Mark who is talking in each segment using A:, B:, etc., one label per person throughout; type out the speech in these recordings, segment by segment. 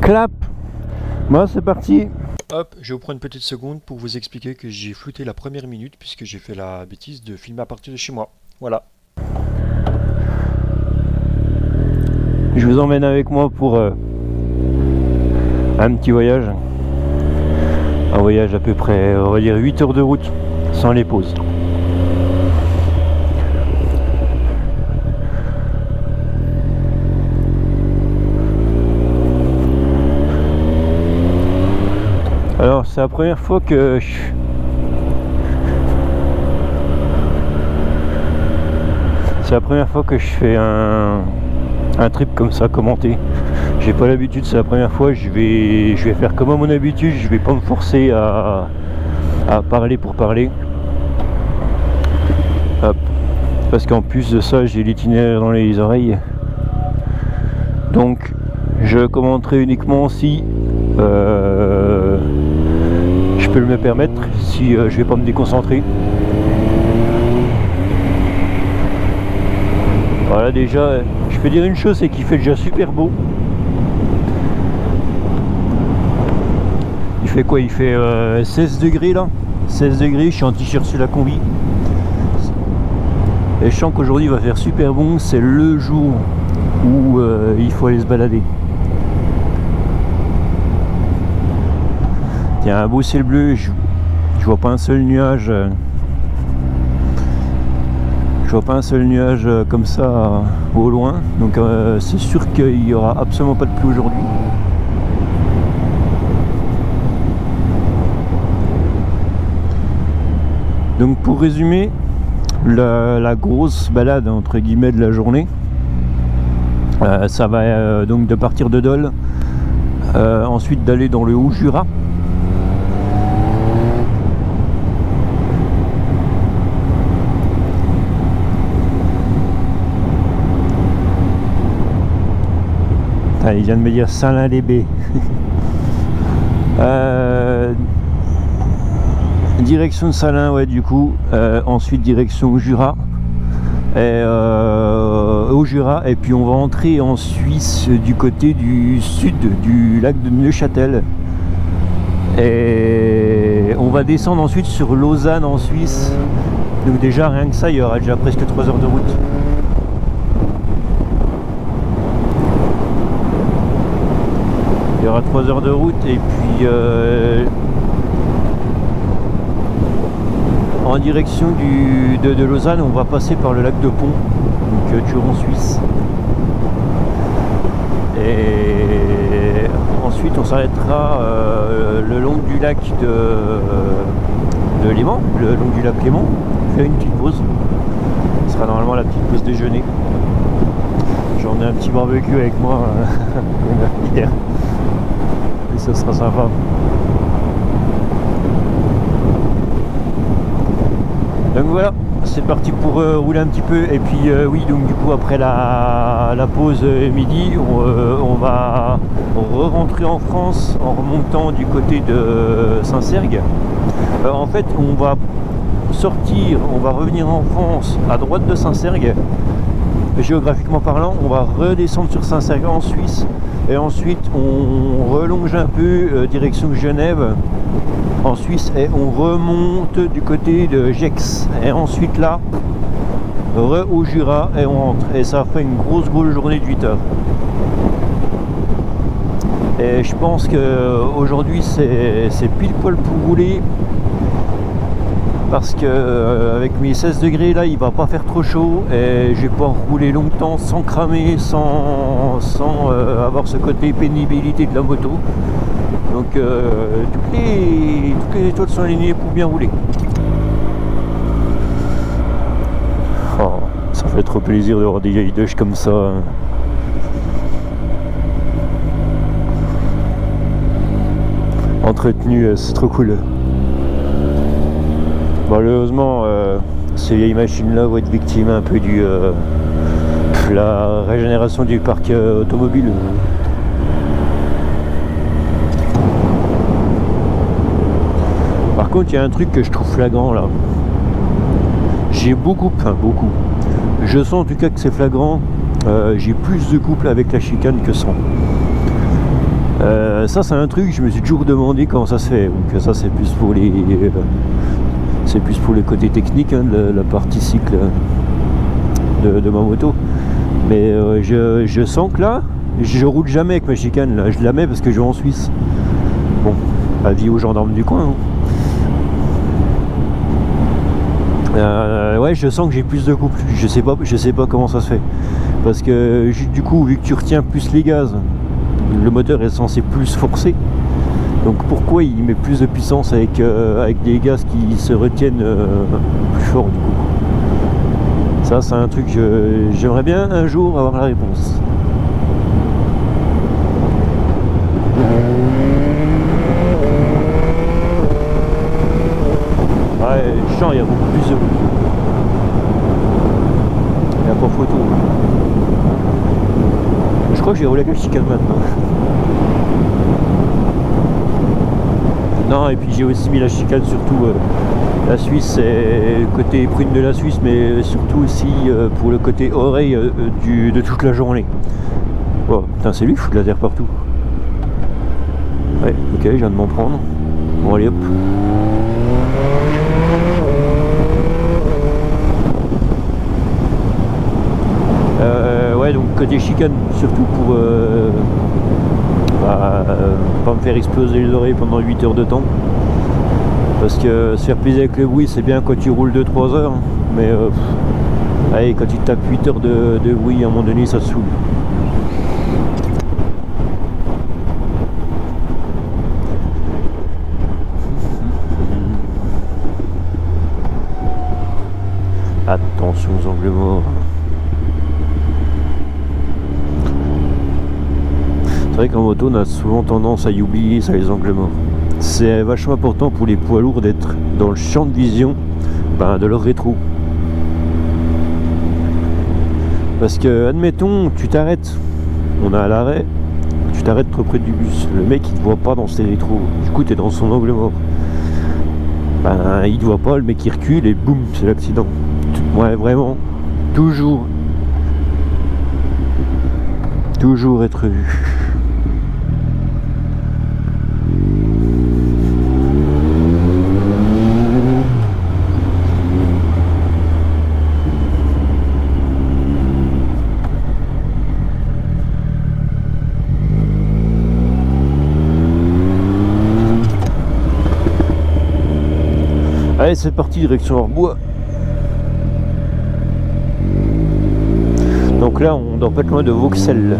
A: Clap. Bon, c'est parti.
B: Hop, je vais vous prendre une petite seconde pour vous expliquer que j'ai flouté la première minute puisque j'ai fait la bêtise de filmer à partir de chez moi. Voilà.
A: Je vous emmène avec moi pour un petit voyage. Un voyage à peu près, on va dire 8 heures de route, sans les pauses. Alors, c'est la première fois que je fais un trip comme ça, commenté. J'ai pas l'habitude, c'est la première fois. Je vais faire comme à mon habitude. Je vais pas me forcer à parler pour parler. Hop. Parce qu'en plus de ça, j'ai l'itinéraire dans les oreilles. Donc, je commenterai uniquement si je peux me permettre, si je vais pas me déconcentrer. Voilà, déjà, je peux dire une chose, c'est qu'il fait déjà super beau. Il fait quoi? Il fait 16 degrés là. 16 degrés, je suis en t-shirt sur la combi. Et je sens qu'aujourd'hui il va faire super bon, c'est le jour où il faut aller se balader. Il y a un beau ciel bleu, je vois pas un seul nuage. Je vois pas un seul nuage comme ça au loin, donc c'est sûr qu'il y aura absolument pas de pluie aujourd'hui. Donc pour résumer, la grosse balade entre guillemets de la journée, ça va donc de partir de Dole, ensuite d'aller dans le Haut-Jura. Ah, il vient de me dire Salins-les-Baies. Direction de Salins, ouais, du coup. Ensuite, direction au Jura. Au Jura. Et puis, on va entrer en Suisse du côté du sud du lac de Neuchâtel. Et on va descendre ensuite sur Lausanne en Suisse. Donc, déjà, rien que ça, il y aura déjà presque 3 heures de route. Il y aura 3 heures de route et puis en direction de Lausanne, on va passer par le lac de Pont, donc toujours en Suisse. Et ensuite on s'arrêtera le long du lac de Léman, le long du lac Léman, faire une petite pause. Ce sera normalement la petite pause déjeuner. J'en ai un petit barbecue avec moi hier. Et ça sera sympa. Donc voilà, c'est parti pour rouler un petit peu. Et puis oui, donc du coup après la pause midi, on va re-rentrer en France en remontant du côté de Saint-Sergue. En fait, on va sortir, on va revenir en France à droite de Saint-Sergue. Géographiquement parlant, on va redescendre sur Saint-Sergue en Suisse et ensuite on relonge un peu direction Genève en Suisse et on remonte du côté de Gex et ensuite là au Jura et on rentre et ça fait une grosse journée de 8 heures. Et je pense que aujourd'hui c'est pile poil pour rouler. Parce que avec mes 16 degrés là, il va pas faire trop chaud et je vais pouvoir rouler longtemps sans cramer, sans avoir ce côté pénibilité de la moto. Donc toutes les étoiles sont alignées pour bien rouler. Oh, ça fait trop plaisir de voir des vieilles douches comme ça. Entretenues, c'est trop cool. Malheureusement, ces vieilles machines-là vont être victimes un peu de la régénération du parc automobile. Par contre, il y a un truc que je trouve flagrant là. J'ai beaucoup. Je sens en tout cas que c'est flagrant. J'ai plus de couple avec la chicane que sans. Ça c'est un truc, je me suis toujours demandé comment ça se fait. Donc ça c'est plus pour les côtés techniques, hein, de la partie cycle de ma moto. Mais je sens que là, je roule jamais avec ma chicane. Là, je la mets parce que je vais en Suisse. Bon, avis aux gendarmes du coin. Hein. Ouais, je sens que j'ai plus de couple. Je sais pas comment ça se fait. Parce que du coup, vu que tu retiens plus les gaz, le moteur est censé plus forcer. Donc pourquoi il met plus de puissance avec des gaz qui se retiennent plus fort du coup? Ça c'est un truc que j'aimerais bien un jour avoir la réponse. Ouais, chiant, il y a beaucoup plus de... Il n'y a pas photo. Je crois que j'ai roulé avec le chicane maintenant. Non, et puis j'ai aussi mis la chicane, surtout la Suisse, c'est le côté prune de la Suisse, mais surtout aussi pour le côté oreille de toute la journée. Oh, putain, c'est lui qui fout de la terre partout. Ouais, ok, je viens de m'en prendre. Bon, allez hop. Ouais, donc côté chicane, surtout pour pas me faire exploser les oreilles pendant 8 heures de temps. Parce que se faire plaisir avec le bruit, c'est bien quand tu roules 2-3 heures. Mais allez, quand tu tapes 8 heures de bruit, à un moment donné, ça te saoule. Attention aux angles morts. C'est vrai qu'en moto, on a souvent tendance à y oublier ça, les angles morts. C'est vachement important pour les poids lourds d'être dans le champ de vision de leur rétro. Parce que, admettons, tu t'arrêtes, on a à l'arrêt, tu t'arrêtes trop près du bus, le mec il te voit pas dans ses rétros, du coup tu es dans son angle mort. Il te voit pas, le mec il recule et boum, c'est l'accident. Ouais, vraiment, toujours être vu. Allez, c'est parti, direction Orbois. Donc là, on doit pas être loin de Vauxhall.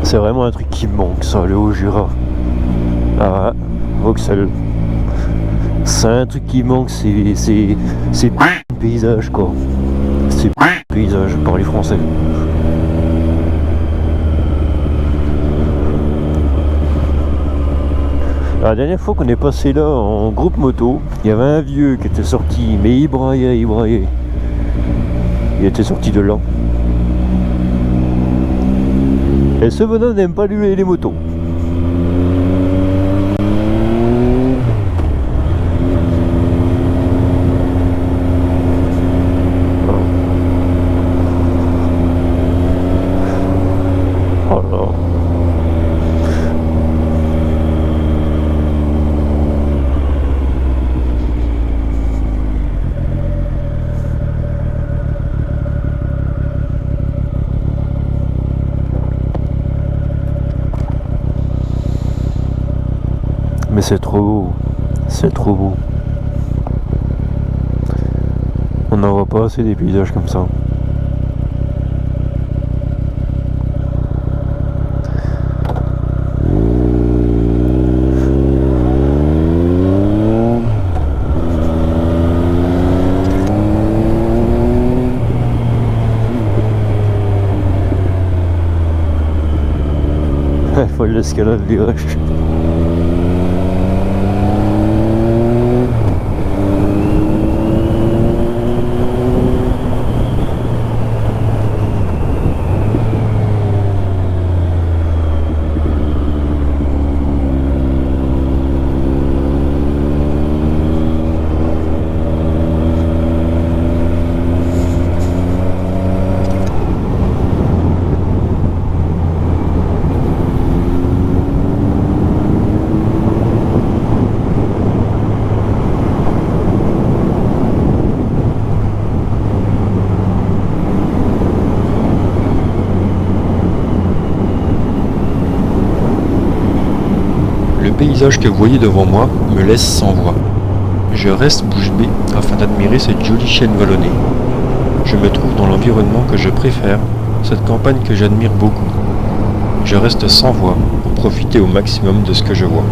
A: C'est vraiment un truc qui me manque, ça, le Haut-Jura. Ah, Vauxhall. C'est un truc qui me manque, c'est paysage, quoi. C'est paysage, par les Français. La dernière fois qu'on est passé là en groupe moto, il y avait un vieux qui était sorti, mais il braillait. Il était sorti de là. Et ce bonhomme n'aime pas lui les motos. Oh là. Mais c'est trop beau, On n'en voit pas assez des paysages comme ça. Il faut l'escalade du virage.
B: paysage que vous voyez devant moi me laisse sans voix. Je reste bouche bée afin d'admirer cette jolie chaîne vallonnée. Je me trouve dans l'environnement que je préfère, cette campagne que j'admire beaucoup. Je reste sans voix pour profiter au maximum de ce que je vois.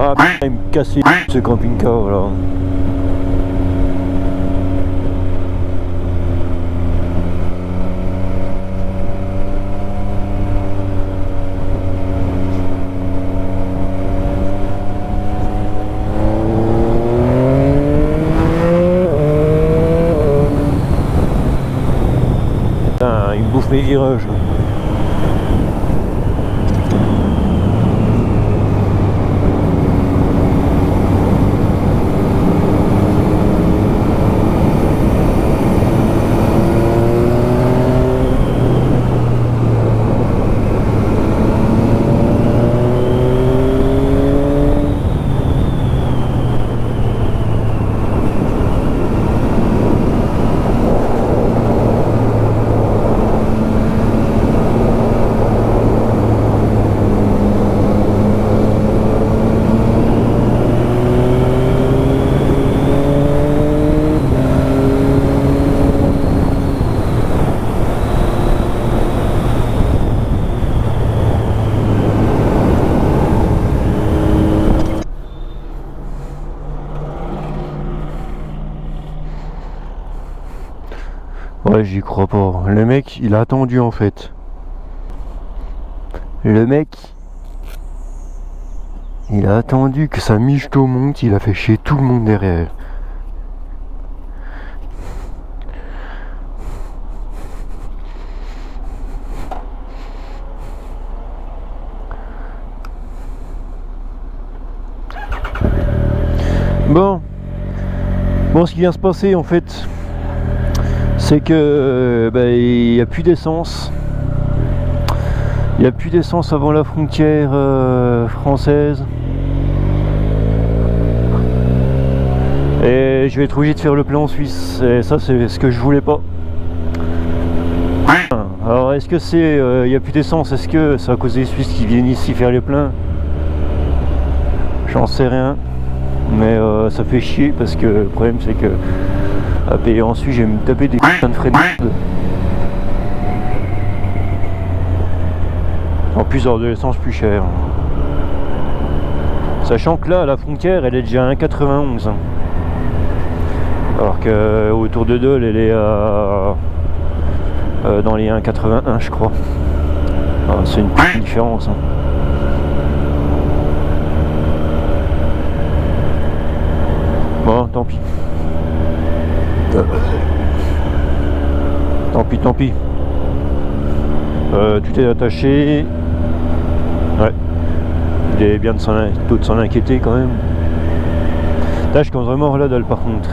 A: Ah putain, il me casse les couilles, ce camping-car là. Putain, il me bouffe mes virages. Ouais, j'y crois pas. Le mec, il a attendu en fait. Le mec, il a attendu que sa michto monte, il a fait chier tout le monde derrière. Bon, ce qui vient se passer en fait, c'est que il n'y a plus d'essence. Il n'y a plus d'essence avant la frontière française. Et je vais être obligé de faire le plein en Suisse. Et ça, c'est ce que je voulais pas. Alors est-ce que c'est... il n'y a plus d'essence? Est-ce que c'est à cause des Suisses qui viennent ici faire les pleins? J'en sais rien. Mais ça fait chier parce que le problème c'est que à payer en Suisse, je vais me taper des putains de frais de merde. En plus avoir de l'essence plus chère. Sachant que là, la frontière, elle est déjà à 1,91. Alors que autour de Dole, elle est à dans les 1,81 je crois. C'est une petite différence. Bon, tant pis. Tant pis. Tout est attaché. Ouais. Il est bien de s'en inquiéter quand même. Là, je commence vraiment à dalle par contre.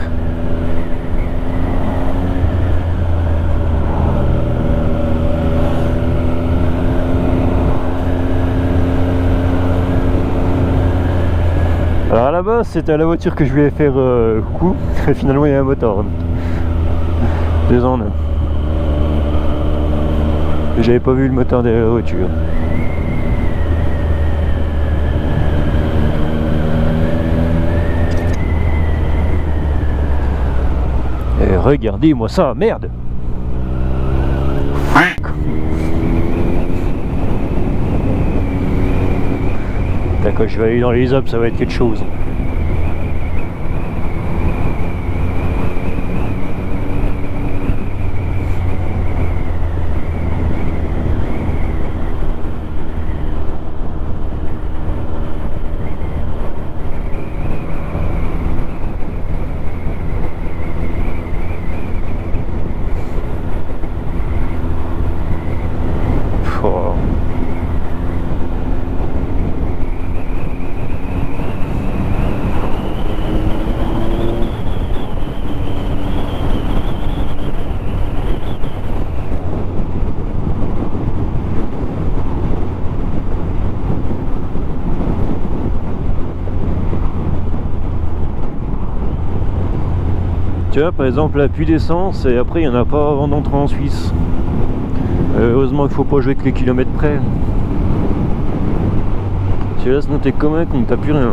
A: Alors à la base c'était la voiture que je voulais faire coucou, et finalement il y a un moteur. 2 ans. J'avais pas vu le moteur de la voiture. Et regardez-moi ça, merde! D'accord, je vais aller dans les Alpes, ça va être quelque chose. Tu vois, par exemple, la pluie d'essence et après il n'y en a pas avant d'entrer en Suisse. Heureusement qu'il ne faut pas jouer avec les kilomètres près. Tu laisses noter comme un con, t'as plus rien.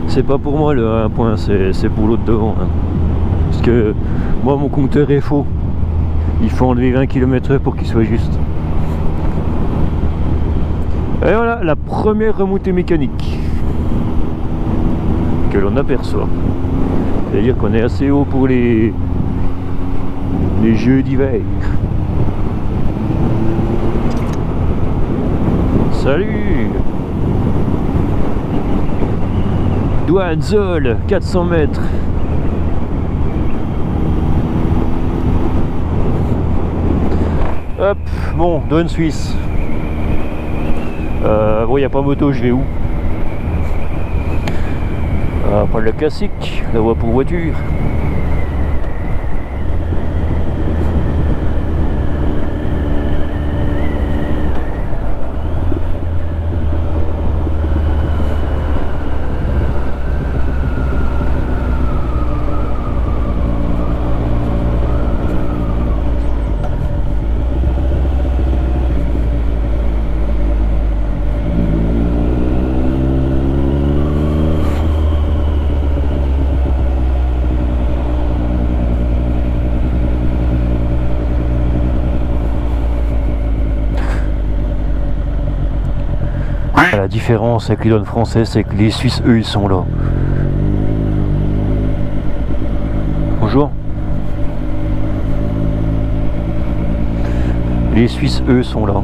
A: C'est pas pour moi le 1 point, c'est pour l'autre devant. Hein. Parce que moi mon compteur est faux. Il faut enlever 20 km/h pour qu'il soit juste. Et voilà la première remontée mécanique que l'on aperçoit. C'est-à-dire qu'on est assez haut pour les jeux d'hiver. Salut! Douane Zoll, 400 mètres. Hop, bon, douane suisse. Bon, il n'y a pas moto, je vais où? On va prendre le classique, la voie pour voiture. La différence avec les douanes françaises, c'est que les Suisses, eux, ils sont là. Bonjour. Les Suisses, eux, sont là.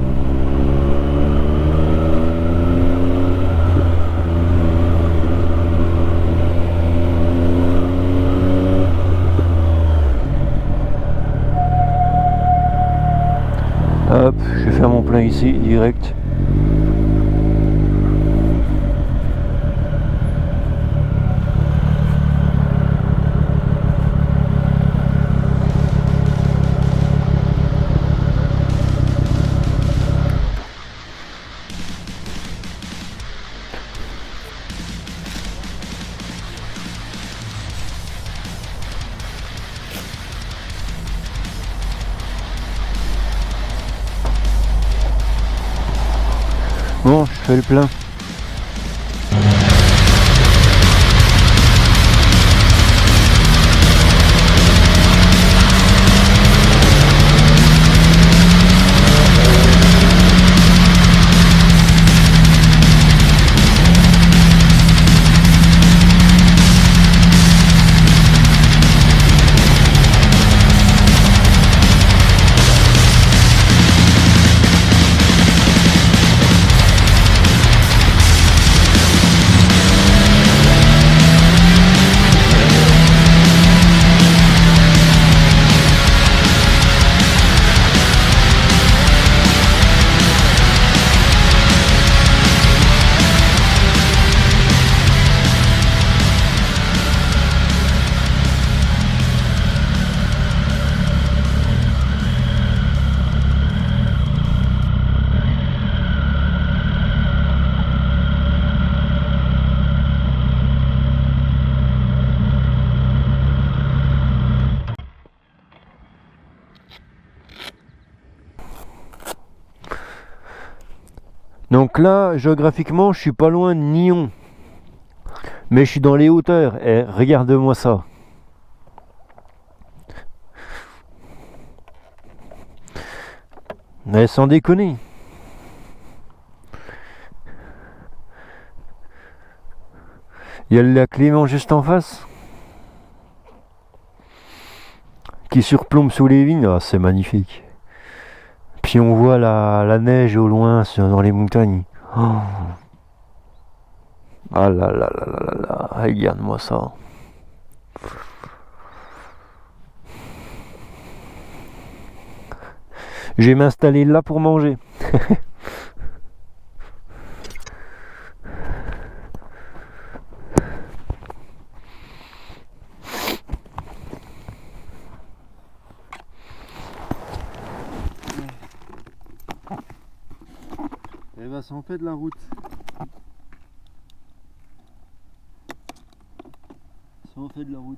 A: Hop, je vais faire mon plein ici, direct. Bon, je fais le plein. Donc là, géographiquement, je suis pas loin de Nyon. Mais je suis dans les hauteurs. Et regarde-moi ça. Mais sans déconner. Il y a le lac Léman juste en face. Qui surplombe sous les vignes. Ah, c'est magnifique. Puis on voit la neige au loin dans les montagnes. Oh. Ah là là là là là là. Regarde-moi ça. Je vais m'installer là pour manger.
C: Et bah ça en fait de la route. Ça en fait de la route.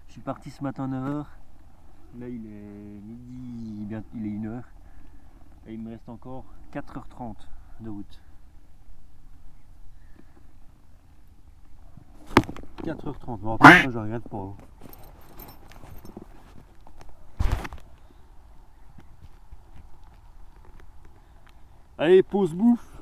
C: Je suis parti ce matin à 9h. Là il est midi, il est 1h. Et il me reste encore 4h30 de route. 4h30, bon après je regrette pas. Allez, pause bouffe.